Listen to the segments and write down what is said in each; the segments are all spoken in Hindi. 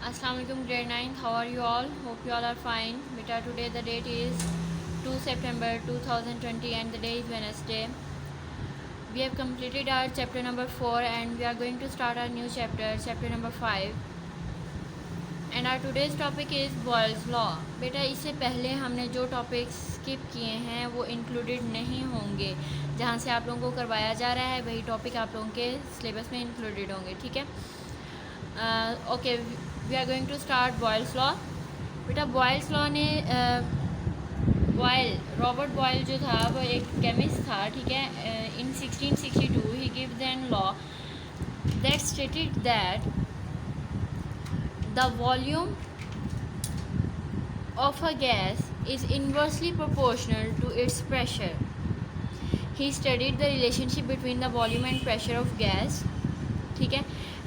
Assalamualaikum grade 9th. How are you all? Hope you all are fine. Beta, today the date is 2 September 2020 and the day is Wednesday. We have completed our chapter number 4 and we are going to start our new chapter, chapter number 5. And our today's topic is Boyle's Law. बेटा इससे पहले हमने जो टॉपिक्स स्किप किए हैं वो इंक्लूडेड नहीं होंगे. जहाँ से आप लोगों को करवाया जा रहा है वही टॉपिक आप लोगों के सिलेबस में इंक्लूडेड होंगे. ठीक है. Okay, we are going to start Boyle's law. बेटा बॉयल्स लॉ ने रॉबर्ट बॉयल जो था वो एक केमिस्ट था. ठीक है. In 1662 he gives an law that stated that the volume of a gas is inversely proportional to its pressure. He studied the relationship between the volume and pressure of gas, ठीक है,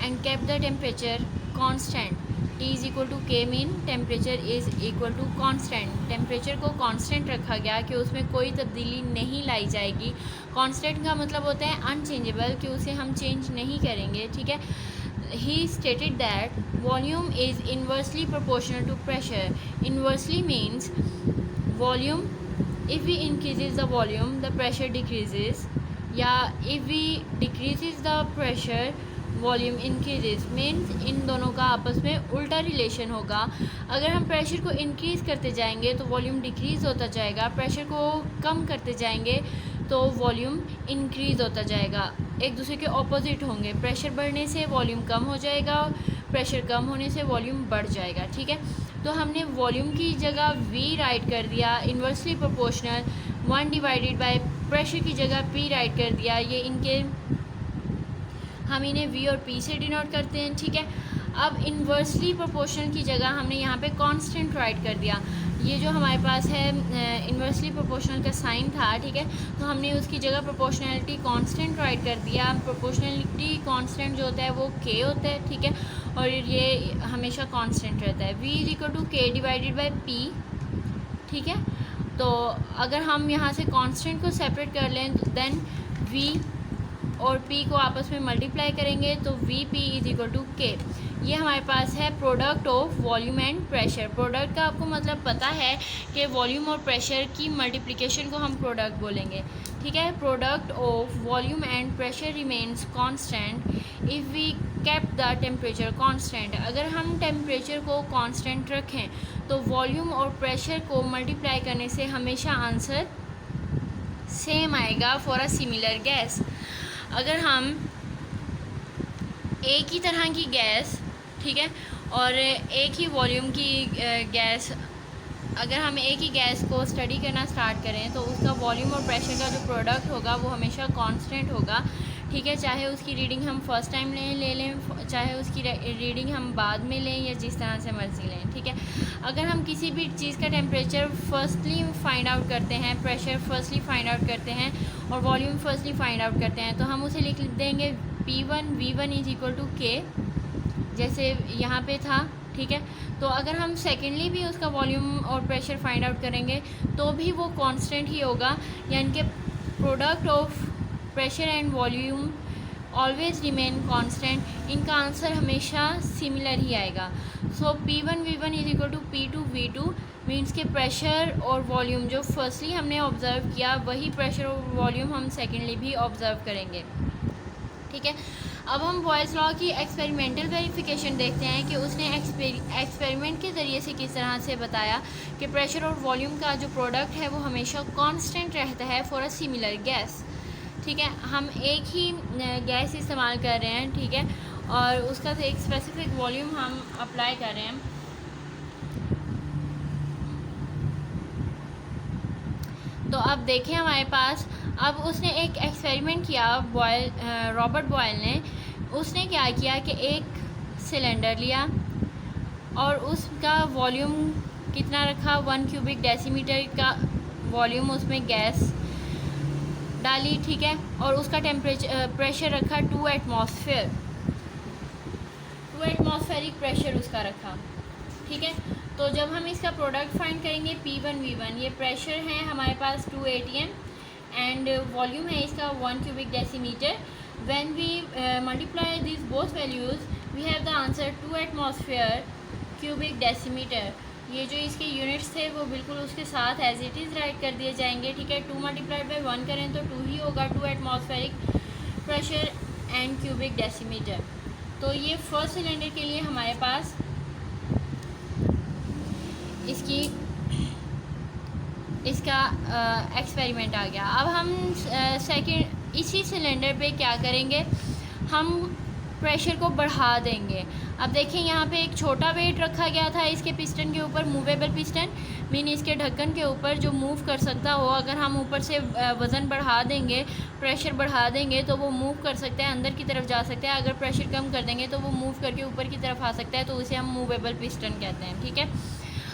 and kept the temperature constant. T is equal to K mean temperature is equal to constant. Temperature को कांस्टेंट रखा गया कि उसमें कोई तब्दीली नहीं लाई जाएगी. कांस्टेंट का मतलब होता है अनचेंजेबल, कि उसे हम चेंज नहीं करेंगे. ठीक है. He stated that volume is inversely proportional to pressure. Inversely means volume, if we increases the volume the pressure decreases, या if we decreases the pressure volume increases. Means in दोनों का आपस में उल्टा रिलेशन होगा. अगर हम प्रेशर को इंक्रीज़ करते जाएंगे तो वॉल्यूम डिक्रीज़ होता जाएगा. प्रेशर को कम करते जाएंगे तो वॉल्यूम इंक्रीज़ होता जाएगा. एक दूसरे के ऑपोजिट होंगे. प्रेशर बढ़ने से वॉल्यूम कम हो जाएगा, प्रेशर कम होने से वॉल्यूम बढ़ जाएगा. ठीक है. तो हमने वॉल्यूम की जगह V राइट कर दिया, inversely proportional 1 divided by pressure की जगह P राइट कर दिया. ये इनके हम इन्हें V और P से डिनोट करते हैं. ठीक है. अब इन्वर्सली प्रोपोर्शनल की जगह हमने यहाँ पे कांस्टेंट राइट कर दिया. ये जो हमारे पास है इन्वर्सली प्रोपोर्शनल का साइन था. ठीक है. तो हमने उसकी जगह प्रोपोर्शनलिटी कांस्टेंट राइट कर दिया. प्रोपोर्शनलिटी कांस्टेंट जो होता है वो K होता है. ठीक है. और ये हमेशा कांस्टेंट रहता है. V is equal to K divided by P. ठीक है. तो अगर हम यहाँ से कांस्टेंट को सेपरेट कर लें देन V और P को आपस में मल्टीप्लाई करेंगे तो Vp is equal to K. ये हमारे पास है product of volume and pressure. Product का आपको मतलब पता है कि वॉल्यूम और प्रेशर की मल्टीप्लिकेशन को हम प्रोडक्ट बोलेंगे. ठीक है. Product of volume and pressure remains constant if we kept the temperature constant. अगर हम टेम्परेचर को कांस्टेंट रखें तो वॉल्यूम और प्रेशर को मल्टीप्लाई करने से हमेशा आंसर सेम आएगा फॉर अ सिमिलर गैस. अगर हम एक ही तरह की गैस, ठीक है, और एक ही वॉल्यूम की गैस, अगर हम एक ही गैस को स्टडी करना स्टार्ट करें तो उसका वॉल्यूम और प्रेशर का जो प्रोडक्ट होगा वो हमेशा कांस्टेंट होगा. ठीक है. चाहे उसकी रीडिंग हम फर्स्ट टाइम ले लें, चाहे उसकी रीडिंग हम बाद में लें, या जिस तरह से मर्ज़ी लें. ठीक है. अगर हम किसी भी चीज़ का टेम्परेचर फर्स्टली फाइंड आउट करते हैं, प्रेशर फर्स्टली फाइंड आउट करते हैं और वॉल्यूम फर्स्टली फाइंड आउट करते हैं तो हम उसे लिख देंगे P1 V1 is equal to K, जैसे यहाँ पे था. ठीक है. तो अगर हम सेकेंडली भी उसका वॉल्यूम और प्रेशर फाइंड आउट करेंगे तो भी वो कांस्टेंट ही होगा. यानी कि product of pressure and volume always remain constant. इनका आंसर हमेशा सिमिलर ही आएगा. So P1 V1 is equal to P2 V2 means के प्रेशर और वॉल्यूम जो फर्स्टली हमने ऑब्ज़र्व किया वही प्रेशर और वॉल्यूम हम सेकेंडली भी ऑब्ज़र्व करेंगे. ठीक है. अब हम बॉयल्स लॉ की एक्सपेरिमेंटल वेरिफिकेशन देखते हैं कि उसने एक्सपेरिमेंट के ज़रिए से किस तरह से बताया कि प्रेशर और वॉल्यूम का जो प्रोडक्ट है वो हमेशा कांस्टेंट रहता है फॉर अ सिमिलर गैस. ठीक है. हम एक ही गैस इस्तेमाल कर रहे हैं. ठीक है. और उसका एक स्पेसिफिक वॉल्यूम हम अप्लाई कर रहे हैं. तो अब देखें हमारे पास, अब उसने एक एक्सपेरिमेंट किया रॉबर्ट बॉयल ने. उसने क्या किया कि एक सिलेंडर लिया और उसका वॉल्यूम कितना रखा, 1 क्यूबिक डेसीमीटर का वॉल्यूम उसमें गैस डाली. ठीक है. और उसका प्रेशर रखा 2 एटमॉस्फेयर, 2 एटमॉस्फेरिक प्रेशर उसका रखा. ठीक है. तो जब हम इसका प्रोडक्ट फाइंड करेंगे P1 V1, ये प्रेशर है हमारे पास 2 atm एंड वॉल्यूम है इसका 1 cubic decimetre. When we multiply this both values we have the answer 2 atmosphere cubic decimetre, ये जो इसके यूनिट्स थे वो बिल्कुल उसके साथ एज इट इज़ राइट कर दिए जाएंगे, ठीक है। 2 मल्टीप्लाइड बाई 1 करें तो 2 ही होगा, 2 atmospheric pressure and cubic decimetre. तो ये फर्स्ट सिलेंडर के लिए हमारे पास इसका एक्सपेरिमेंट आ गया। अब हम सेकंड इसी सिलेंडर पे क्या करेंगे, हम प्रेशर को बढ़ा देंगे। अब देखें यहाँ पे एक छोटा वेट रखा गया था इसके पिस्टन के ऊपर, मूवेबल पिस्टन मीन इसके ढक्कन के ऊपर जो मूव कर सकता हो। अगर हम ऊपर से वज़न बढ़ा देंगे, प्रेशर बढ़ा देंगे तो वो मूव कर सकता है, अंदर की तरफ जा सकता है। अगर प्रेशर कम कर देंगे तो वो मूव करके ऊपर की तरफ आ सकता है, तो उसे हम मूवेबल पिस्टन कहते हैं, ठीक है।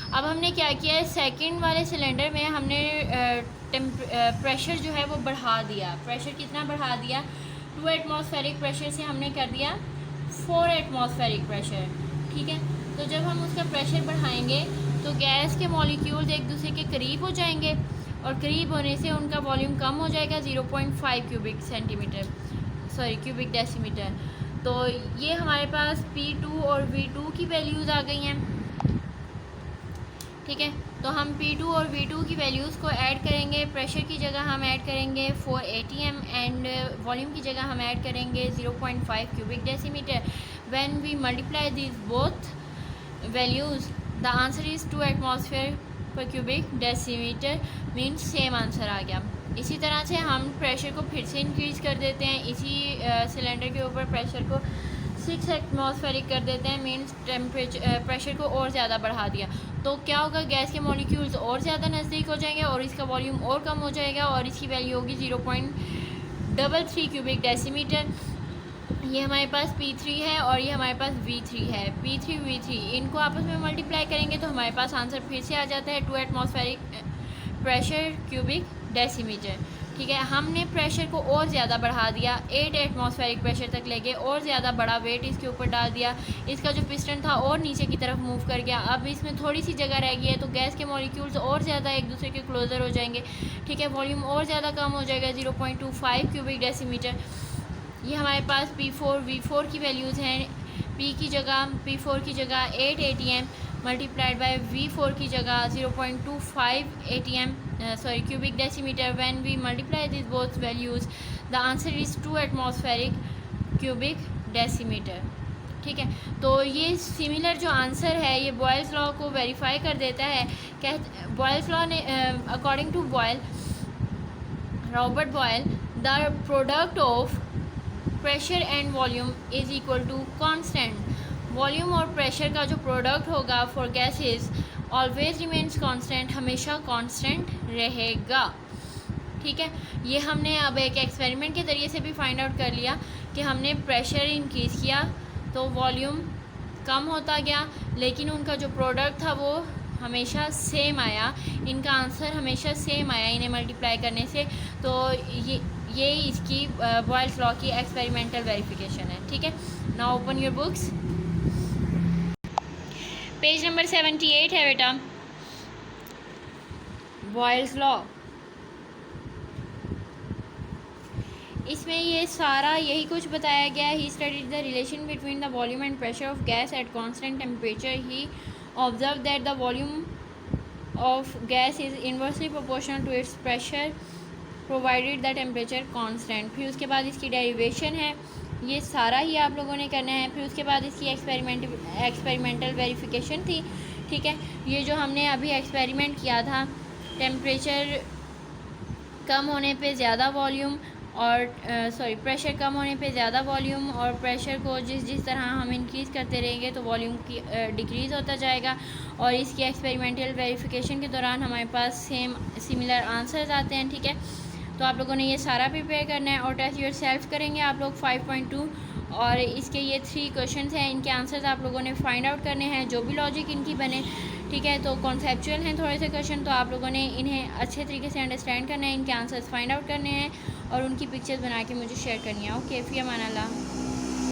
अब हमने क्या किया है, सेकंड वाले सिलेंडर में हमने प्रेशर जो है वो बढ़ा दिया। प्रेशर कितना बढ़ा दिया, 2 एटमॉस्फेरिक प्रेशर से हमने कर दिया 4 एटमॉस्फेरिक प्रेशर, ठीक है। तो जब हम उसका प्रेशर बढ़ाएंगे तो गैस के मॉलिक्यूल्स एक दूसरे के करीब हो जाएंगे, और करीब होने से उनका वॉल्यूम कम हो जाएगा 0.5 क्यूबिक डेसीमीटर। तो ये हमारे पास P2 और V2 की वैल्यूज़ आ गई हैं, ठीक है। तो हम P2 और V2 की वैल्यूज़ को ऐड करेंगे। प्रेशर की जगह हम ऐड करेंगे 4 ATM एंड वॉल्यूम की जगह हम ऐड करेंगे 0.5 cubic decimetre. When we multiply this both values the answer is 2 atmosphere per cubic decimetre, means same answer आ गया। इसी तरह से हम प्रेशर को फिर से इंक्रीज़ कर देते हैं, इसी सिलेंडर के ऊपर प्रेशर को 6 एटमॉस्फेरिक कर देते हैं, मीन्स प्रेशर को और ज़्यादा बढ़ा दिया। तो क्या होगा, गैस के मॉलिक्यूल्स और ज़्यादा नज़दीक हो जाएंगे और इसका वॉल्यूम और कम हो जाएगा, और इसकी वैल्यू होगी 0.33 क्यूबिक डेसीमीटर। ये हमारे पास P3 है और ये हमारे पास V3 है। P3 V3 इनको आपस में मल्टीप्लाई करेंगे तो हमारे पास आंसर फिर से आ जाता है 2 एटमॉस्फेरिक प्रेशर क्यूबिक डेसीमीटर, ठीक है। हमने प्रेशर को और ज़्यादा बढ़ा दिया, 8 एटमॉस्फेरिक प्रेशर तक ले गए, और ज़्यादा बड़ा वेट इसके ऊपर डाल दिया। इसका जो पिस्टन था और नीचे की तरफ मूव कर गया। अब इसमें थोड़ी सी जगह रह गई है, तो गैस के मॉलिक्यूल्स और ज़्यादा एक दूसरे के क्लोज़र हो जाएंगे, ठीक है। वॉल्यूम और ज़्यादा कम हो जाएगा 0.25 क्यूबिक डेसीमीटर। ये हमारे पास P4 V4 की वैल्यूज़ हैं। P4 की जगह 8 ATM मल्टीप्लाइड बाय V4 की जगह 0.25 ATM cubic decimetre. When we multiply this both values the answer is 2 atmospheric cubic decimetre, ठीक है। तो ये सिमिलर जो आंसर है ये बॉयल्स लॉ को वेरीफाई कर देता है। बॉयल्स लॉ ने according to Robert Boyle the product of pressure and volume is equal to constant. Volume और प्रेशर का जो प्रोडक्ट होगा for gases always remains constant, हमेशा कांस्टेंट रहेगा, ठीक है। ये हमने अब एक एक्सपेरिमेंट के ज़रिए से भी फाइंड आउट कर लिया कि हमने प्रेशर इंक्रीज़ किया तो वॉल्यूम कम होता गया, लेकिन उनका जो प्रोडक्ट था वो हमेशा सेम आया। इनका आंसर हमेशा सेम आया इन्हें मल्टीप्लाई करने से। तो ये इसकी बॉयल्स लॉ की एक्सपेरिमेंटल वेरिफिकेशन है, ठीक है। Now open your books, page number 78 है बेटा, बॉयल्स लॉ। इसमें ये सारा यही कुछ बताया गया है। He studied the relation between the volume and pressure of gas at constant temperature. He observe that the volume of gas is inversely proportional to its pressure provided the temperature constant. फिर उसके बाद इसकी डेरिवेशन है, ये सारा ही आप लोगों ने करना है। फिर उसके बाद इसकी एक्सपेरिमेंटल वेरिफिकेशन थी, ठीक है। ये जो हमने अभी एक्सपेरिमेंट किया था, टेम्परेचर कम होने पे ज़्यादा वॉल्यूम और प्रेशर कम होने पे ज़्यादा वॉल्यूम, और प्रेशर को जिस तरह हम इंक्रीज़ करते रहेंगे तो वॉल्यूम की डिक्रीज़ होता जाएगा। और इसकी एक्सपेरिमेंटल वेरिफिकेशन के दौरान हमारे पास सिमिलर आंसर्स आते हैं, ठीक है। तो आप लोगों ने ये सारा प्रिपेयर करना है और टेस्ट योर सेल्फ करेंगे आप लोग 5.2, और इसके ये 3 क्वेश्चंस हैं, इनके आंसर्स आप लोगों ने फाइंड आउट करने हैं, जो भी लॉजिक इनकी बने, ठीक है। तो कॉन्सेप्चुअल हैं थोड़े से क्वेश्चन, तो आप लोगों ने इन्हें अच्छे तरीके से अंडरस्टैंड करना है, इनके आंसर्स फाइंड आउट करने हैं और उनकी पिक्चर्स बना के मुझे शेयर करनी है। ओके, फ़ी अमान अल्लाह।